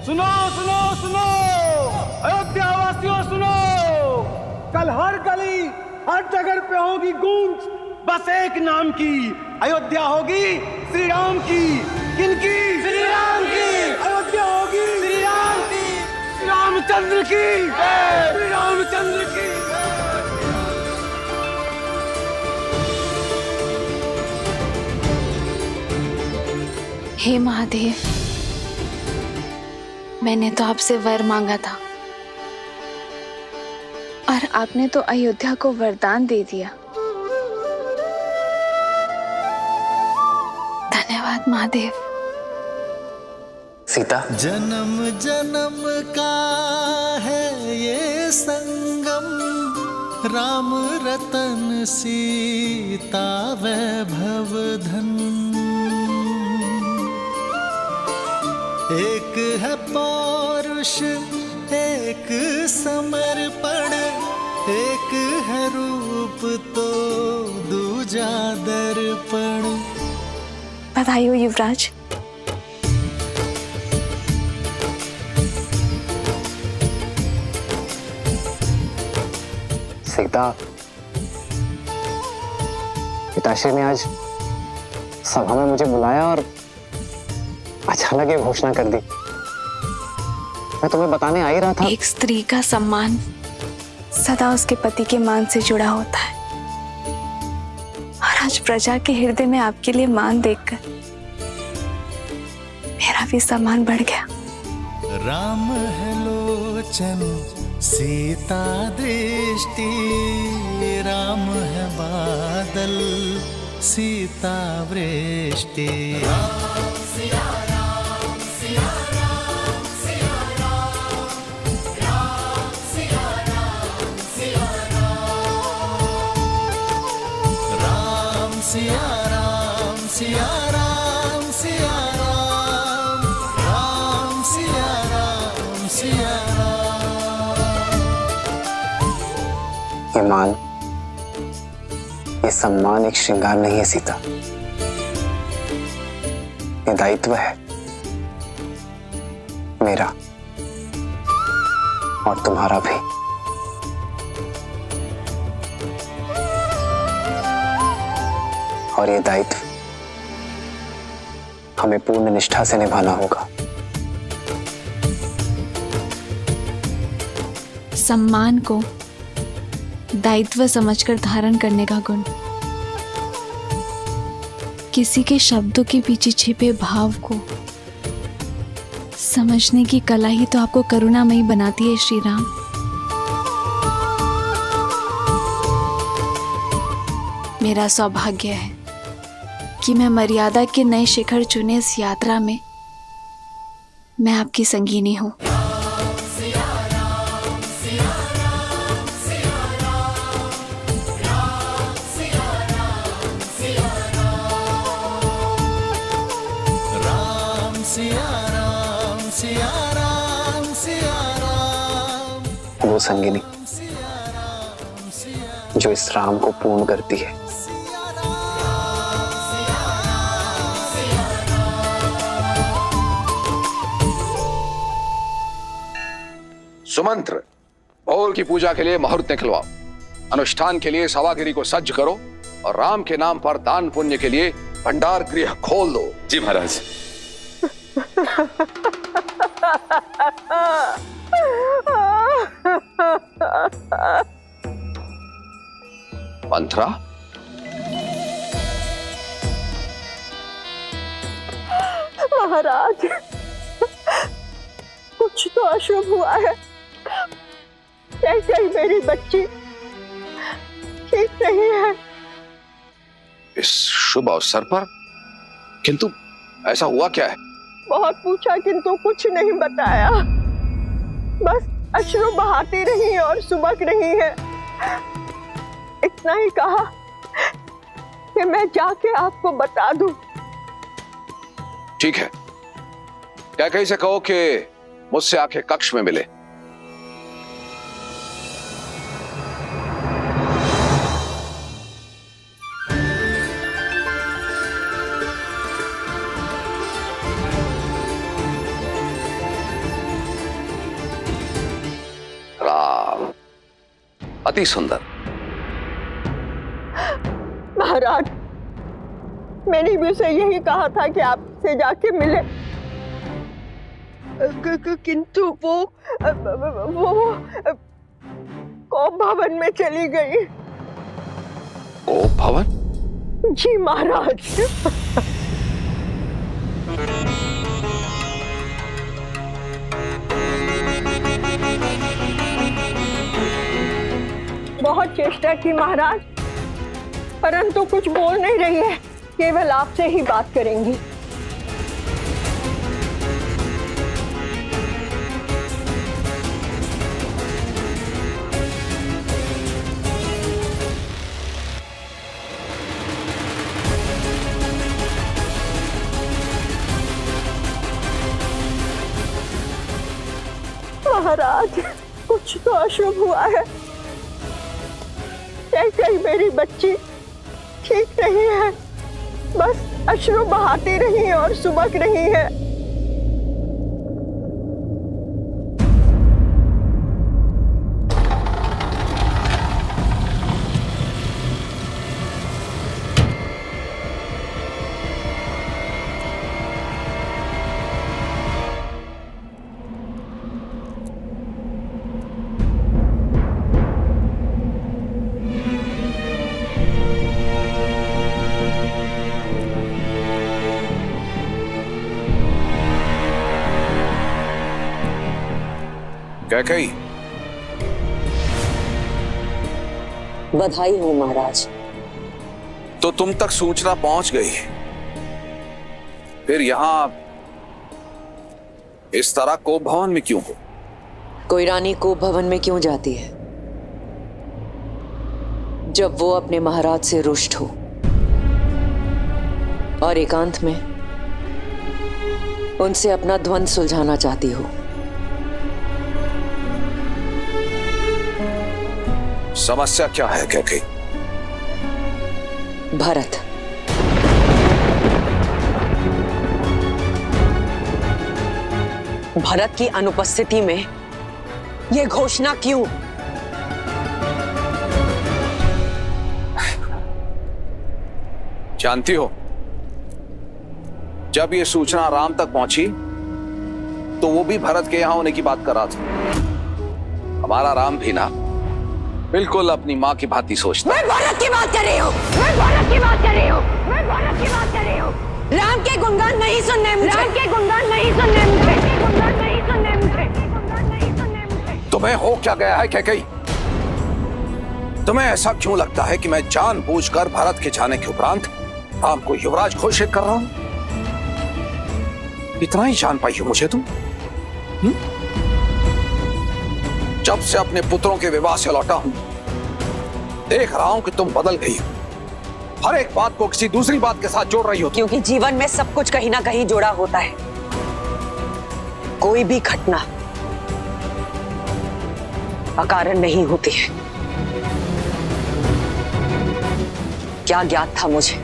सुनो सुनो सुनो, अयोध्या वासियों सुनो, कल हर गली हर जगह पे होगी गूंज बस एक नाम की, अयोध्या होगी श्री राम की। किनकी? श्री राम की। अयोध्या होगी श्री राम की, श्री रामचंद्र की, श्री रामचंद्र की। हे महादेव, मैंने तो आपसे वर मांगा था और आपने तो अयोध्या को वरदान दे दिया। धन्यवाद महादेव। सीता, जन्म जन्म का है ये संगम, राम रतन सीता वैभव धन। एक है पौरुष एक समर्पण, एक है रूप तो दूजा दर्पण। बधाई हो युवराज। सीता, पिताश्री ने आज सभा में मुझे बुलाया और अचानक ये घोषणा कर दी। मैं तुम्हें बताने आ ही रहा था। एक स्त्री का सम्मान सदा उसके पति के मान से जुड़ा होता है और आज प्रजा के हृदय में आपके लिए मान देखकर मेरा भी सम्मान बढ़ गया। राम है लोचन सीता दृष्टि, राम है बादल सीता वृष्टि। सिया राम सिया राम सिया राम, राम सिया राम सिया राम। ये मान, ये सम्मान एक श्रृंगार नहीं है सीता, ये दायित्व है मेरा और तुम्हारा भी। और ये दायित्व हमें पूर्ण निष्ठा से निभाना होगा। सम्मान को दायित्व समझकर धारण करने का गुण, किसी के शब्दों के पीछे छिपे भाव को समझने की कला ही तो आपको करुणामयी बनाती है श्री राम। मेरा सौभाग्य है कि मैं मर्यादा के नए शिखर चुने इस यात्रा में मैं आपकी संगीनी हूं। वो संगिनी जो इस राम को पूर्ण करती है। सुमंत्र, भोल की पूजा के लिए मुहूर्त निकलवाओ, अनुष्ठान के लिए सभागिरी को सज्ज करो और राम के नाम पर दान पुण्य के लिए भंडार गृह खोल दो। जी महाराज। मंत्रा, महाराज, कुछ तो अशुभ हुआ है। कैसे ही मेरी बच्ची ठीक नहीं है। इस शुभ अवसर पर? किंतु ऐसा हुआ क्या है? बहुत पूछा किंतु कुछ नहीं बताया, बस अश्रु बहाती रही और सुबक रही है। इतना ही कहा कि मैं जाके आपको बता दूं। ठीक है, कैकेयी से कहो कि मुझसे आके कक्ष में मिले। अति सुंदर। महाराज, मैंने भी उसे यही कहा था कि आपसे जाके मिले, किंतु वो कोप भवन में चली गई। कोप भवन? जी महाराज। बहुत चेष्टा की महाराज, परंतु कुछ बोल नहीं रही है, केवल आपसे ही बात करेंगी। महाराज, कुछ तो अशुभ हुआ है। कहीं मेरी बच्ची ठीक नहीं है, बस अश्रु बहाती रही और सुबक रही है। कैकेयी, बधाई हो महाराज। तो तुम तक सूचना पहुंच गई, फिर यहां इस तरह कोप भवन में क्यों हो? कोई रानी कोप भवन में क्यों जाती है जब वो अपने महाराज से रुष्ट हो और एकांत में उनसे अपना द्वंद्व सुलझाना चाहती हो। समस्या क्या है कैकेयी? भरत। भरत की अनुपस्थिति में यह घोषणा क्यों? जानती हो, जब ये सूचना राम तक पहुंची तो वो भी भरत के यहां होने की बात कर रहा था। हमारा राम भी ना बिल्कुल अपनी माँ की भांति सोचता। मैं भरत की बात कर रही हूँ, मैं भरत की बात कर रही हूँ, मैं भरत की बात कर रही हूँ। राम के गुणगान नहीं सुनने मुझे, राम के गुणगान नहीं सुनने मुझे, गुणगान नहीं सुनने मुझे, गुणगान नहीं सुनने मुझे। तुम्हें हो क्या गया है कैकेयी? तुम्हें ऐसा क्यों लगता है कि मैं जानबूझकर भरत के जाने के उपरांत राम को युवराज घोषित कर रहा हूं? इतना ही जान पाई हो मुझे तुम? जब से अपने पुत्रों के विवाह से लौटा हूं, देख रहा हूं कि तुम बदल गई हो। हर एक बात को किसी दूसरी बात के साथ जोड़ रही हो। क्योंकि जीवन में सब कुछ कहीं ना कहीं जुड़ा होता है। कोई भी घटना अकारण नहीं होती है। क्या ज्ञात था मुझे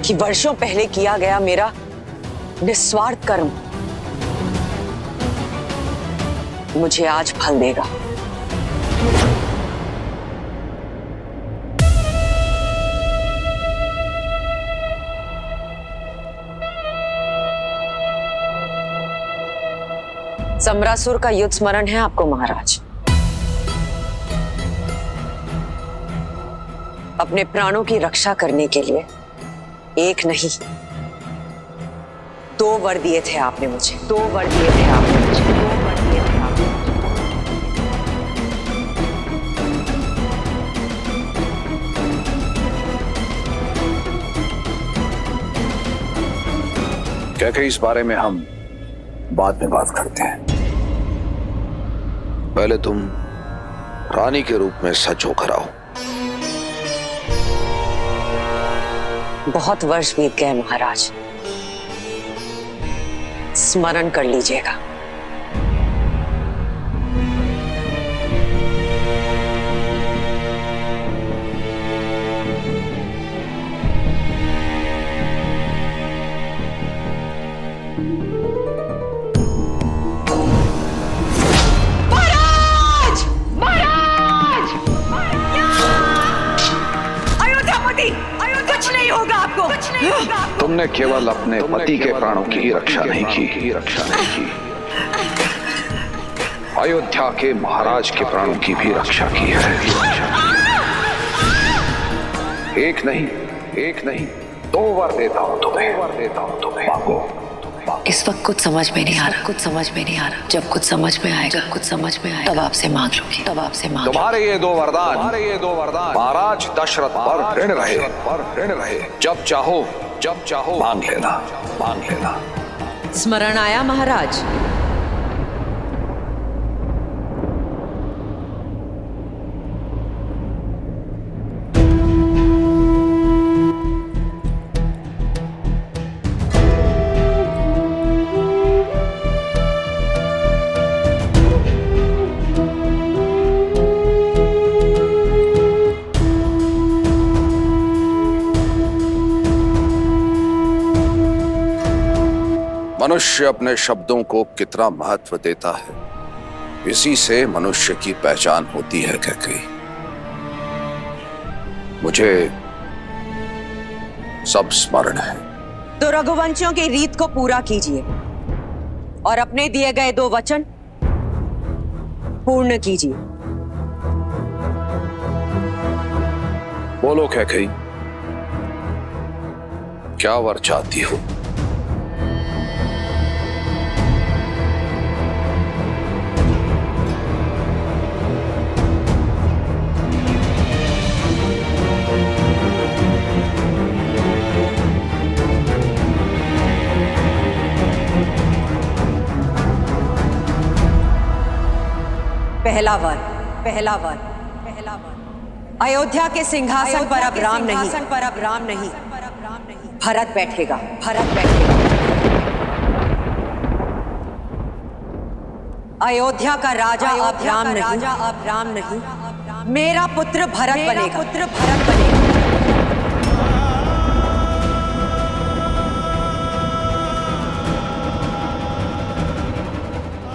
कि वर्षों पहले किया गया मेरा निस्वार्थ कर्म मुझे आज फल देगा। सम्रासुर का युद्ध स्मरण है आपको महाराज? अपने प्राणों की रक्षा करने के लिए एक नहीं 2 वर दिए थे आपने मुझे, 2 वर दिए थे आपने मुझे, 2 वर दिए थे आपने मुझे। कैकेयी, इस बारे में हम बाद में बात करते हैं। पहले तुम रानी के रूप में सच होकर आओ। बहुत वर्ष बीत गए महाराज, स्मरण कर लीजिएगा। महाराज! महाराज! तुमने केवल अपने पति के प्राणों की ही रक्षा नहीं की, अयोध्या के महाराज के प्राणों की भी रक्षा की है। एक नहीं 2 वर देता हूं तुम्हें, मांगो। इस वक्त कुछ समझ में नहीं आ रहा। जब कुछ समझ में आएगा तब आपसे मांग लूंगी। तुम्हारे ये 2 वरदान महाराज दशरथ पर ऋण रहे। जब चाहो मांग लेना। स्मरण आया महाराज। मनुष्य अपने शब्दों को कितना महत्व देता है, इसी से मनुष्य की पहचान होती है। कैकेयी, मुझे सब स्मरण है। तो रघुवंशियों की रीत को पूरा कीजिए और अपने दिए गए 2 वचन पूर्ण कीजिए। बोलो कैकेयी, क्या वर चाहती हो? पहला वर अयोध्या के सिंहासन पर अब राम नहीं भरत बैठेगा। अयोध्या का राजा अब राम नहीं मेरा पुत्र भरत बनेगा।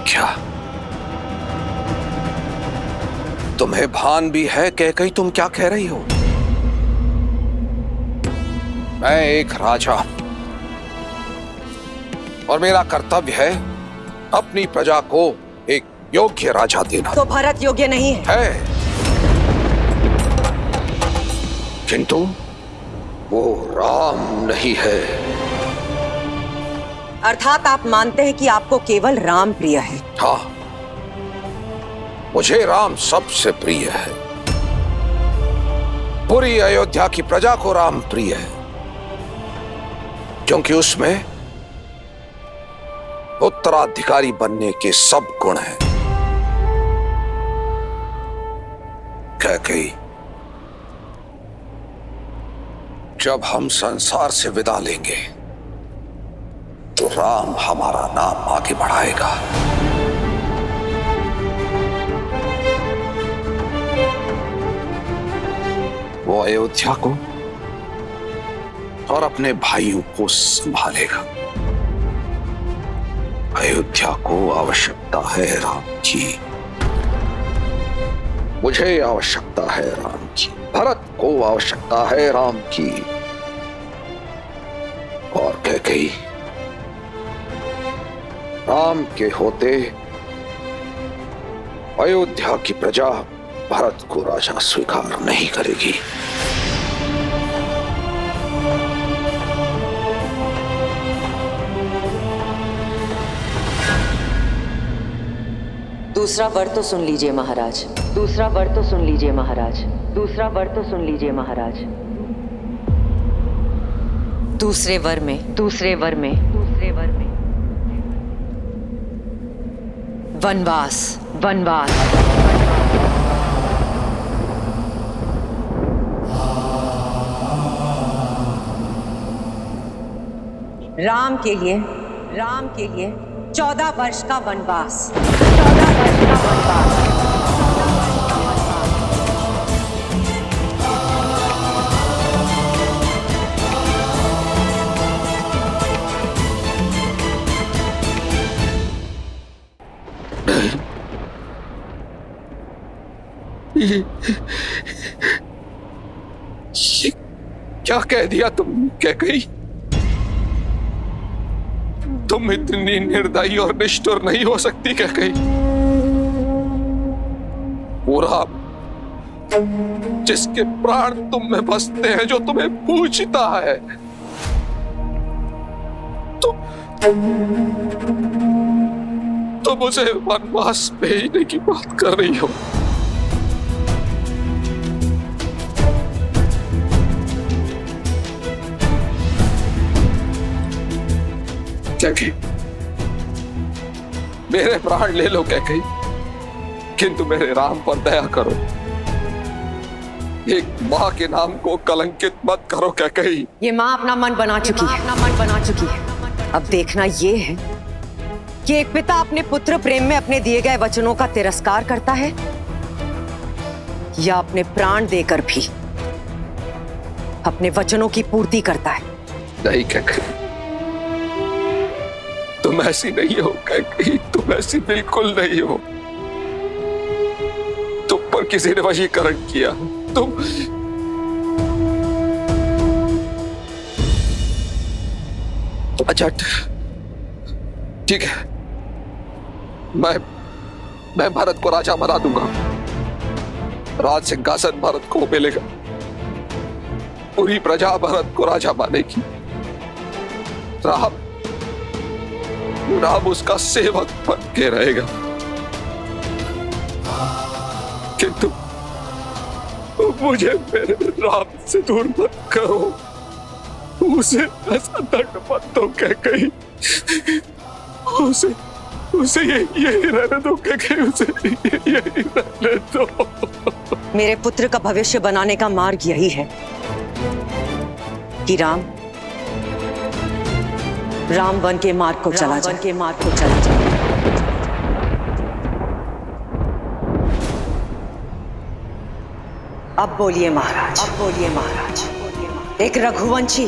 क्या तुम्हें भान भी है कैकेयी तुम क्या कह रही हो? मैं एक राजा और मेरा कर्तव्य है अपनी प्रजा को एक योग्य राजा देना। तो भरत योग्य नहीं है? किंतु वो राम नहीं है। अर्थात आप मानते हैं कि आपको केवल राम प्रिय है? हाँ, मुझे राम सबसे प्रिय है। पूरी अयोध्या की प्रजा को राम प्रिय है, क्योंकि उसमें उत्तराधिकारी बनने के सब गुण हैं। कैकेयी, जब हम संसार से विदा लेंगे तो राम हमारा नाम आगे बढ़ाएगा। वो अयोध्या को और अपने भाइयों को संभालेगा। अयोध्या को आवश्यकता है राम की, मुझे आवश्यकता है राम की, भरत को आवश्यकता है राम की। और कैकेयी, राम के होते अयोध्या की प्रजा भरत को राजा स्वीकार नहीं करेगी। दूसरा वर तो सुन लीजिए महाराज। दूसरे वर में वनवास। राम के लिए 14 वर्ष का वनवास। ये क्या कह दिया तुम कैकेयी? तुम इतनी निर्दयी और निष्ठुर नहीं हो सकती क्या कहीं? वो राम जिसके प्राण तुम में बसते हैं, जो तुम्हें पूछता है, तुम उसे वनवास भेजने की बात कर रही हो। कैकई, मेरे प्राण ले लो कैकई, किंतु मेरे राम पर दया करो। एक माँ के नाम को कलंकित मत करो कैकई। ये माँ अपना मन बना चुकी है। अब देखना ये है कि एक पिता अपने पुत्र प्रेम में अपने दिए गए वचनों का तिरस्कार करता है या अपने प्राण देकर भी अपने वचनों की पूर्ति करता है। नहीं कैकई, तुम ऐसी नहीं हो कैकई, तुम ऐसी बिल्कुल नहीं हो। तुम पर किसी ने वशीकरण किया। तुम अच्छा ठीक है, मैं भरत को राजा बना दूंगा। राज सिंहासन भरत को मिलेगा। पूरी प्रजा भरत को राजा मानेगी। राम उसका सेवक बन के रहेगा। किंतु मुझे मेरे राम से दूर मत करो। उसे ऐसा दंड मत दो कैकई। उसे यही रहने दो कैकई, उसे यही रहने दो। मेरे पुत्र का भविष्य बनाने का मार्ग यही है कि राम वन के मार्ग को चला जाए। अब बोलिए महाराज, एक रघुवंशी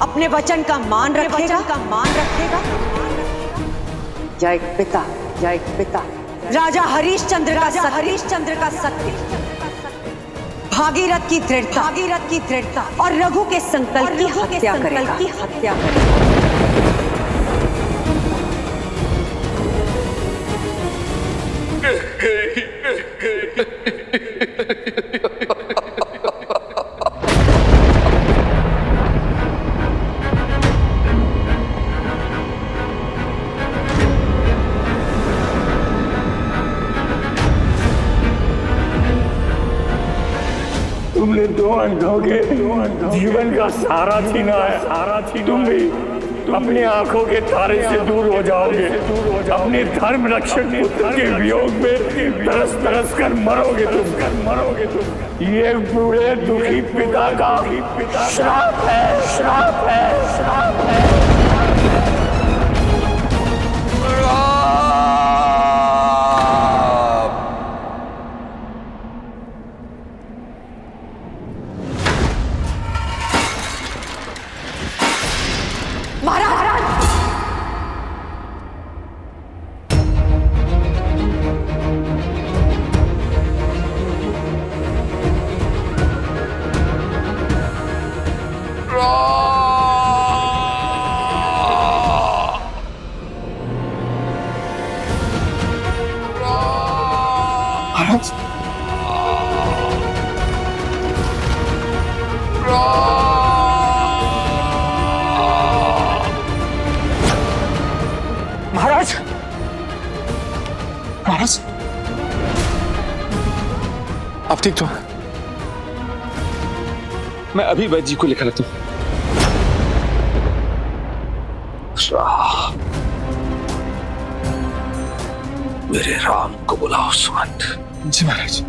अपने वचन का मान रखेगा या एक पिता राजा हरिश्चंद्र का सत्य, भागीरथ की दृढ़ता और रघु के संकल्प की हत्या करेगा। तुमने दो अंधों के जीवन का सहारा छीना है। तुम भी अपनी आंखों के तारे से दूर हो जाओगे। अपने धर्म रक्षक पुत्र के वियोग में तरस कर मरोगे तुम। ये बूढ़े दुखी पिता का श्राप है। महाराज, आप ठीक तो? मैं अभी वैद्य जी को लिखा लेता हूं। मेरे राम को बुलाओ सुमंत। जी महाराज।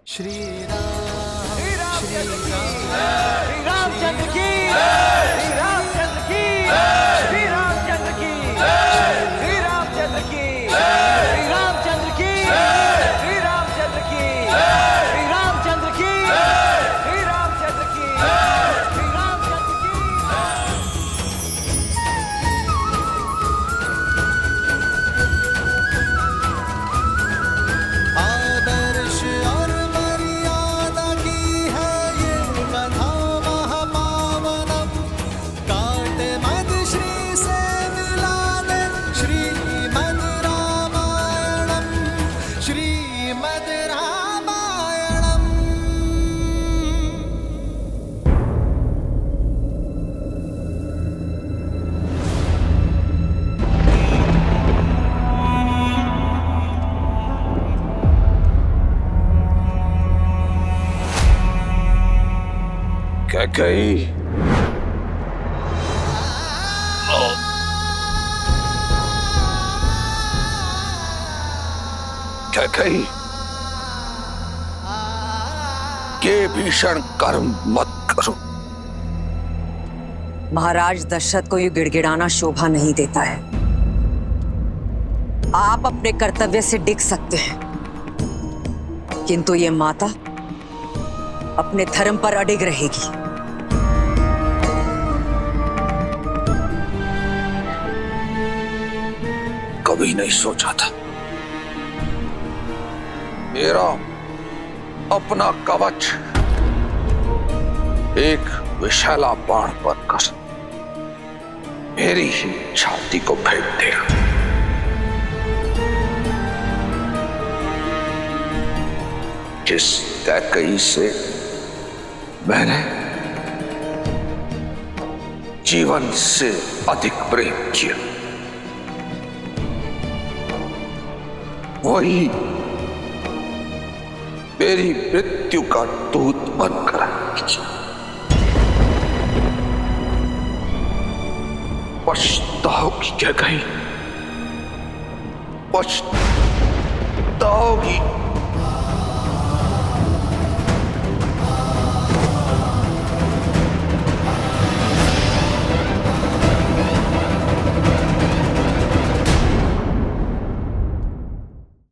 श्री रामचंद्र की कैकेयी, कैकेयी, ये भीषण कर्म मत करो। महाराज दशरथ को ये गिड़गिड़ाना शोभा नहीं देता है। आप अपने कर्तव्य से डिग सकते हैं, किंतु ये माता अपने धर्म पर अडिग रहेगी। कभी नहीं सोचा था मेरा अपना कवच एक विशाला बाण बनकर मेरी ही छाती को फेंक देगा। जिस कैकेयी से मैंने जीवन से अधिक प्रेम किया, वही मेरी मृत्यु का दूत बनकर आएगी। पछताओगी कैकेयी, पछताओगी।